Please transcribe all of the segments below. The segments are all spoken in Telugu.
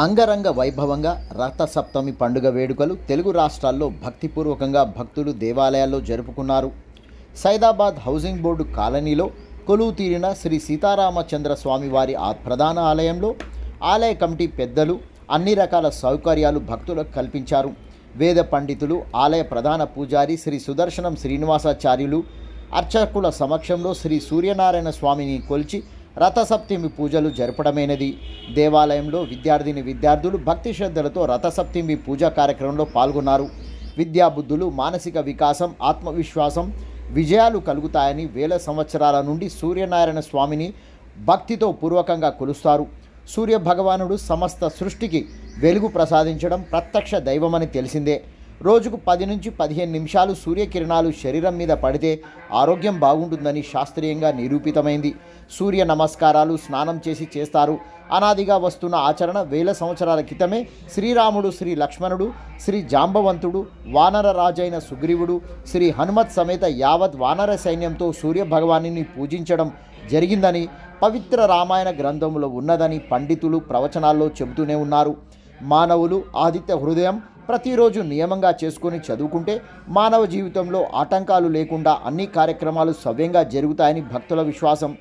అంగరంగ వైభవంగా రథసప్తమి పండుగ వేడుకలు తెలుగు రాష్ట్రాల్లో భక్తిపూర్వకంగా భక్తులు దేవాలయాల్లో జరుపుకున్నారు. సైదాబాద్ హౌసింగ్ బోర్డు కాలనీలో కొలువు తీరిన శ్రీ సీతారామచంద్ర స్వామి వారి ప్రధాన ఆలయంలో ఆలయ కమిటీ పెద్దలు అన్ని రకాల సౌకర్యాలు భక్తులకు కల్పించారు. వేద పండితులు, ఆలయ ప్రధాన పూజారి శ్రీ సుదర్శనం శ్రీనివాసాచార్యులు అర్చకుల సమక్షంలో శ్రీ సూర్యనారాయణ స్వామిని కొలిచి రథసప్తమి పూజలు జరపడమైనది. దేవాలయంలో విద్యార్థులు భక్తి శ్రద్ధలతో రథసప్తమి పూజా కార్యక్రమంలో పాల్గొన్నారు. విద్యాబుద్ధులు, మానసిక వికాసం, ఆత్మవిశ్వాసం, విజయాలు కలుగుతాయని వేల సంవత్సరాల నుండి సూర్యనారాయణ స్వామిని భక్తితో పూర్వకంగా కొలుస్తారు. సూర్య భగవానుడు సమస్త సృష్టికి వెలుగు ప్రసాదించడం ప్రత్యక్ష దైవమని తెలిసిందే. రోజుకు 10 నుంచి 15 నిమిషాలు సూర్యకిరణాలు శరీరం మీద పడితే ఆరోగ్యం బాగుంటుందని శాస్త్రీయంగా నిరూపితమైంది. సూర్య నమస్కారాలు స్నానం చేస్తారు. అనాదిగా వస్తున్న ఆచరణ వేల సంవత్సరాల క్రితమే శ్రీరాముడు, శ్రీ లక్ష్మణుడు, శ్రీ జాంబవంతుడు, వానర రాజైన సుగ్రీవుడు, శ్రీ హనుమత్ సమేత యావత్ వానర సైన్యంతో సూర్య భగవాన్ని పూజించడం జరిగిందని పవిత్ర రామాయణ గ్రంథంలో ఉన్నదని పండితులు ప్రవచనాల్లో చెబుతూనే ఉన్నారు. మానవులు ఆదిత్య హృదయం ప్రతిరోజు నియమంగా చేసుకొని చదువుకుంటే మానవ జీవితంలో ఆటంకాలు లేకుండా అన్ని కార్యక్రమాలు సవ్యంగా జరుగుతాయని భక్తుల విశ్వాసం.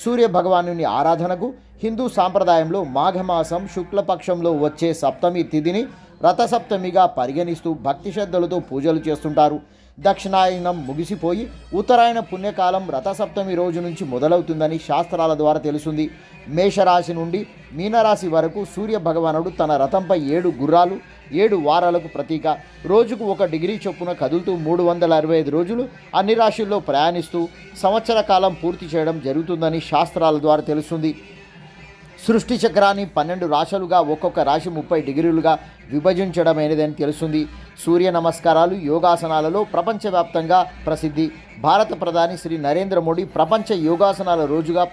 సూర్య భగవానుని ఆరాధనకు హిందూ సాంప్రదాయంలో మాఘమాసం శుక్లపక్షంలో వచ్చే సప్తమి తిథిని రథసప్తమిగా పరిగణిస్తూ భక్తి శ్రద్ధలతో పూజలు చేస్తుంటారు. దక్షిణాయనం ముగిసిపోయి ఉత్తరాయణ పుణ్యకాలం రథసప్తమి రోజు నుంచి మొదలవుతుందని శాస్త్రాల ద్వారా తెలుస్తుంది. మేషరాశి నుండి మీనరాశి వరకు సూర్య భగవానుడు తన రథంపై 7 గుర్రాలు 7 వారాలకు ప్రతీక. రోజుకు 1 డిగ్రీ చొప్పున కదులుతూ 365 రోజులు అన్ని రాశుల్లో ప్రయాణిస్తూ సంవత్సర కాలం పూర్తి చేయడం జరుగుతుందని శాస్త్రాల ద్వారా తెలుస్తుంది. సృష్టి చక్రాన్ని 12 రాశులుగా ఒక్కొక్క రాశి 30 డిగ్రీలుగా విభజించడమైనదని తెలుస్తుంది. సూర్య నమస్కారాలు యోగాసనాలలో ప్రపంచవ్యాప్తంగా ప్రసిద్ధి. భారత ప్రధాని శ్రీ నరేంద్ర మోడీ ప్రపంచ యోగాసనాల రోజుగా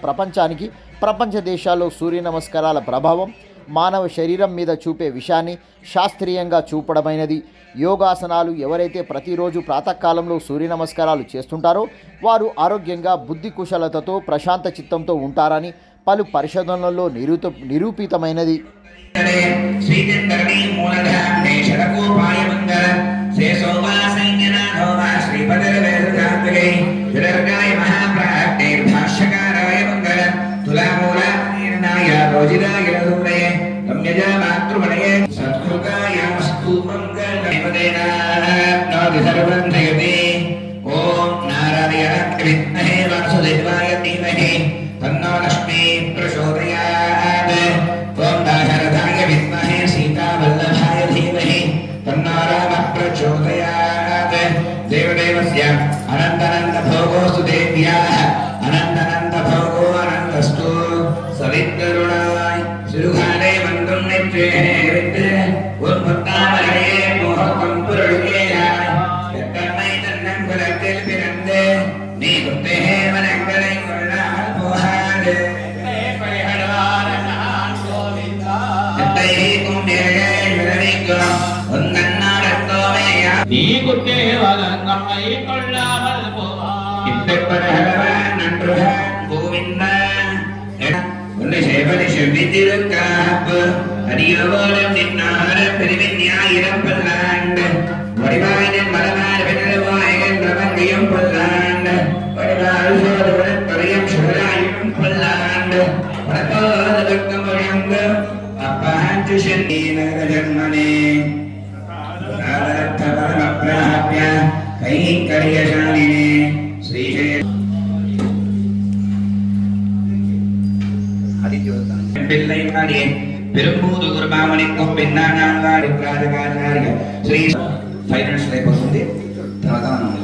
ప్రపంచ దేశాల్లో సూర్య నమస్కారాల ప్రభావం మానవ శరీరం మీద చూపే విషయాన్ని శాస్త్రీయంగా చూపడమైనది. యోగాసనాలు ఎవరైతే ప్రతిరోజు ప్రాతకాలంలో సూర్య నమస్కారాలు చేస్తుంటారో వారు ఆరోగ్యంగా, బుద్ధి కుశలతతో, ప్రశాంత చిత్తంతో ఉంటారని పలు పరిశోధనలలో నిరూపితమైనది. तन्नो लक्ष्मी प्रचोदयात्। ओम दाशरथाय विद्महे सीतावल्लभाय धीमहि तन्नो रामः प्रचोदयात्। देवदेवस्य अनन्तभोगोऽस्तु देव्याः अनन्तभोगो अनन्तस्तु सवितरुणाय सिरुहारे वन्दं नित्येने विद्ये उन्मत्तामलये मोहकं पुरुषेयाय यत्तन्मै तन्नं कुलത്തിൽ പിറந்தേ നീ കുത്തേഹേ വനങ്ങളെ జన్మనే కైంకర్యశాలినే శ్రీశైల పిల్లైనాడే పెరుంబూరు గురుమామణికం పిన్నానాడు రాజకాచార్య శ్రీ ఫైనాన్స్ అయిపోతుంది. తర్వాత మనం